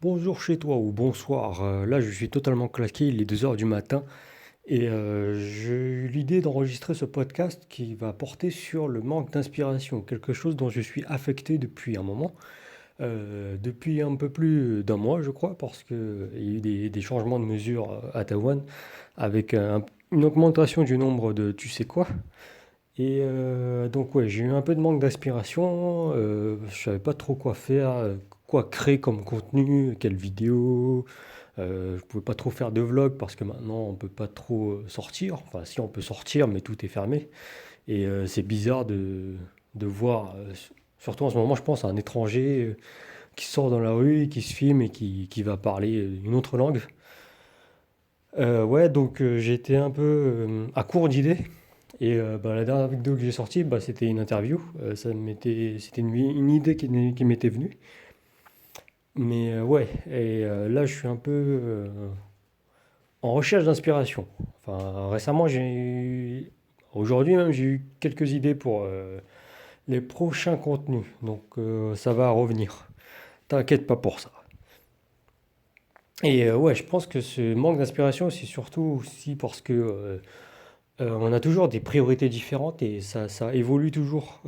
Bonjour chez toi ou bonsoir. Là, je suis totalement claqué, il est 2 heures du matin et j'ai eu l'idée d'enregistrer ce podcast qui va porter sur le manque d'inspiration, quelque chose dont je suis affecté depuis un moment, depuis un peu plus d'un mois, je crois, parce qu'il y a eu des changements de mesures à Taïwan avec une augmentation du nombre de tu sais quoi. Et donc ouais, j'ai eu un peu de manque d'inspiration, je savais pas trop quoi faire, quoi créer comme contenu, quelle vidéo. Je pouvais pas trop faire de vlog parce que maintenant on peut pas trop sortir. Enfin si on peut sortir mais tout est fermé. Et c'est bizarre de voir, surtout en ce moment je pense à un étranger qui sort dans la rue, qui se filme et qui va parler une autre langue. Ouais donc j'étais un peu à court d'idées. Et bah, la dernière vidéo que j'ai sortie, bah, c'était une interview. C'était une idée qui m'était venue. Mais ouais, et là je suis un peu en recherche d'inspiration. Enfin, récemment, aujourd'hui même, j'ai eu quelques idées pour les prochains contenus. Donc ça va revenir. T'inquiète pas pour ça. Et ouais, je pense que ce manque d'inspiration, c'est surtout aussi parce que on a toujours des priorités différentes et ça évolue toujours.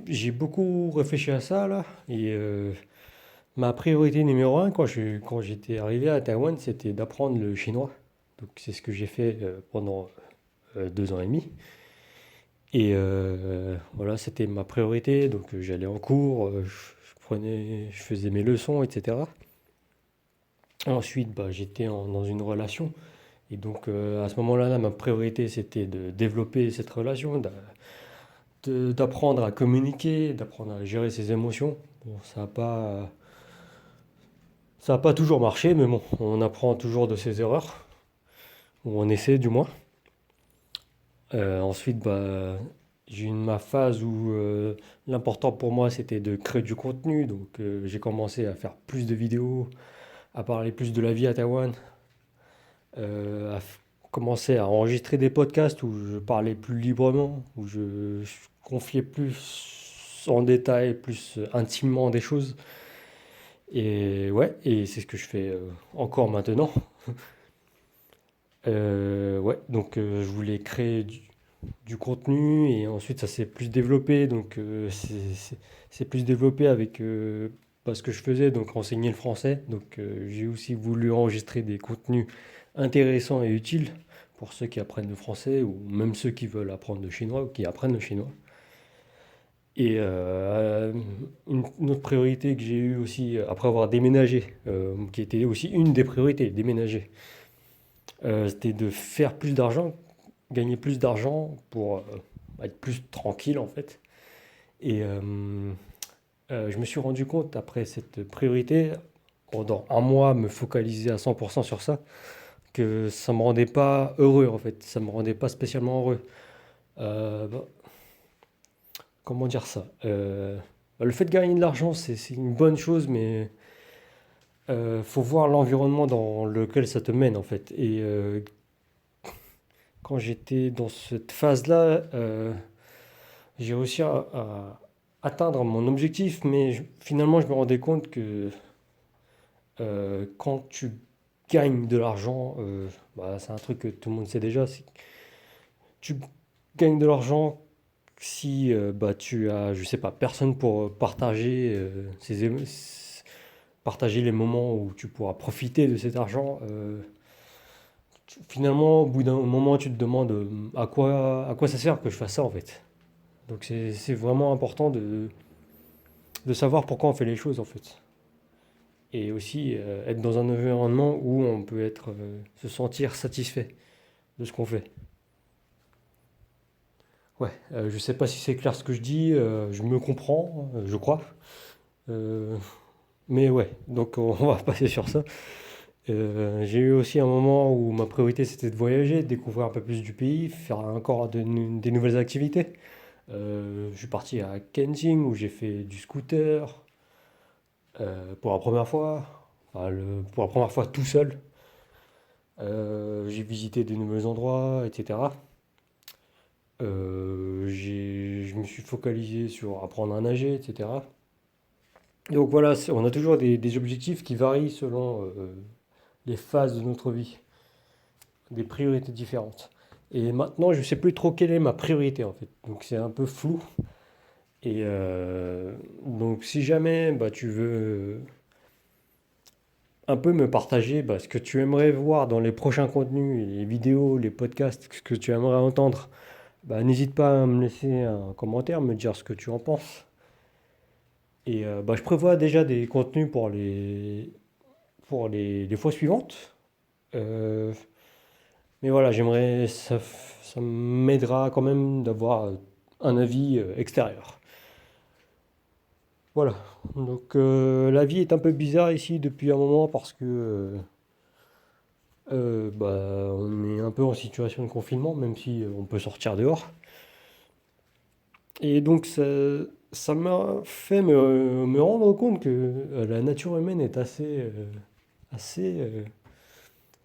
J'ai beaucoup réfléchi à ça là et ma priorité numéro un quand j'étais arrivé à Taïwan, c'était d'apprendre le chinois. Donc c'est ce que j'ai fait pendant 2 ans et demi. Et voilà, c'était ma priorité. Donc j'allais en cours, je faisais mes leçons, etc. Ensuite, bah, dans une relation. Et donc à ce moment-là, ma priorité, c'était de développer cette relation, d'apprendre à communiquer, d'apprendre à gérer ses émotions. Bon, ça a pas toujours marché, mais bon, on apprend toujours de ses erreurs, ou on essaie du moins. Ensuite, bah, j'ai eu ma phase où l'important pour moi c'était de créer du contenu. Donc j'ai commencé à faire plus de vidéos, à parler plus de la vie à Taïwan, commencer à enregistrer des podcasts où je parlais plus librement, où je confiais plus en détail, plus intimement des choses. Et ouais, et c'est ce que je fais encore maintenant. Ouais, donc je voulais créer du contenu et ensuite ça s'est plus développé. Donc c'est plus développé avec ce que je faisais, donc enseigner le français. Donc j'ai aussi voulu enregistrer des contenus intéressants et utiles pour ceux qui apprennent le français ou même ceux qui veulent apprendre le chinois ou qui apprennent le chinois. Et une autre priorité que j'ai eue aussi après avoir déménagé, qui était aussi une des priorités, déménager, c'était de faire plus d'argent, gagner plus d'argent pour être plus tranquille en fait. Et je me suis rendu compte après cette priorité, pendant un mois, me focaliser à 100% sur ça, que ça me rendait pas heureux en fait, ça me rendait pas spécialement heureux. Bah, comment dire ça? Le fait de gagner de l'argent, c'est une bonne chose, mais faut voir l'environnement dans lequel ça te mène en fait. Et quand j'étais dans cette phase-là, j'ai réussi à atteindre mon objectif, mais finalement, je me rendais compte que quand tu gagnes de l'argent, bah, c'est un truc que tout le monde sait déjà, c'est que tu gagnes de l'argent si bah, tu as, je sais pas, personne pour partager, partager les moments où tu pourras profiter de cet argent. Finalement, au bout d'un moment, tu te demandes à quoi ça sert que je fasse ça en fait. Donc c'est vraiment important de savoir pourquoi on fait les choses en fait. Et aussi être dans un environnement où on peut se sentir satisfait de ce qu'on fait. Ouais, je sais pas si c'est clair ce que je dis, je me comprends, je crois. Euh, mais ouais, donc on va passer sur ça. J'ai eu aussi un moment où ma priorité c'était de voyager, de découvrir un peu plus du pays, faire encore des nouvelles activités. Je suis parti à Kenjing où j'ai fait du scooter pour la première fois, enfin, pour la première fois tout seul. J'ai visité de nouveaux endroits, etc. Je me suis focalisé sur apprendre à nager, etc. Donc voilà, on a toujours des objectifs qui varient selon les phases de notre vie, des priorités différentes. Et maintenant, je ne sais plus trop quelle est ma priorité en fait. Donc c'est un peu flou. Et donc si jamais bah, tu veux un peu me partager bah, ce que tu aimerais voir dans les prochains contenus, les vidéos, les podcasts, ce que tu aimerais entendre, bah, n'hésite pas à me laisser un commentaire, me dire ce que tu en penses. Et bah, je prévois déjà des contenus pour les fois suivantes. Euh, mais voilà, ça m'aidera quand même d'avoir un avis extérieur. Voilà. Donc la vie est un peu bizarre ici depuis un moment parce que bah, on est un peu en situation de confinement, même si on peut sortir dehors. Et donc ça m'a fait me rendre compte que la nature humaine est assez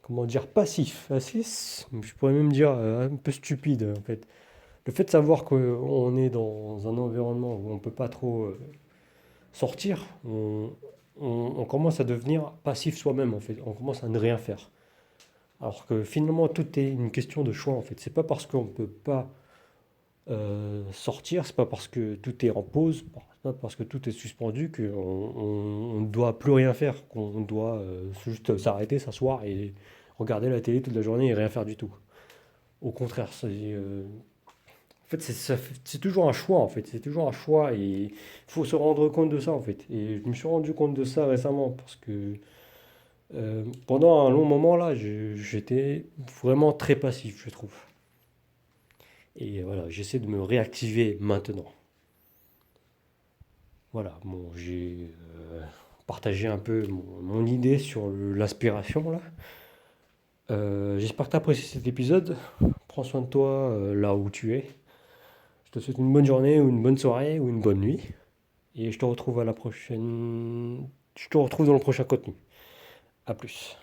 comment dire, passif, je pourrais même dire un peu stupide en fait. Le fait de savoir qu'on est dans un environnement où on ne peut pas trop sortir, on commence à devenir passif soi-même en fait. On commence à ne rien faire. Alors que finalement tout est une question de choix en fait. C'est pas parce qu'on ne peut pas sortir, c'est pas parce que tout est en pause, c'est pas parce que tout est suspendu qu'on ne doit plus rien faire, qu'on doit juste s'arrêter, s'asseoir et regarder la télé toute la journée et rien faire du tout. Au contraire, en fait, c'est toujours un choix, en fait. C'est toujours un choix et il faut se rendre compte de ça, en fait. Et je me suis rendu compte de ça récemment parce que pendant un long moment, là, j'étais vraiment très passif, je trouve. Et voilà, j'essaie de me réactiver maintenant. Voilà, bon, j'ai partagé un peu mon idée sur l'inspiration, là. J'espère que tu as apprécié cet épisode. Prends soin de toi là où tu es. Je te souhaite une bonne journée ou une bonne soirée ou une bonne nuit. Et je te retrouve à la prochaine. Je te retrouve dans le prochain contenu. À plus.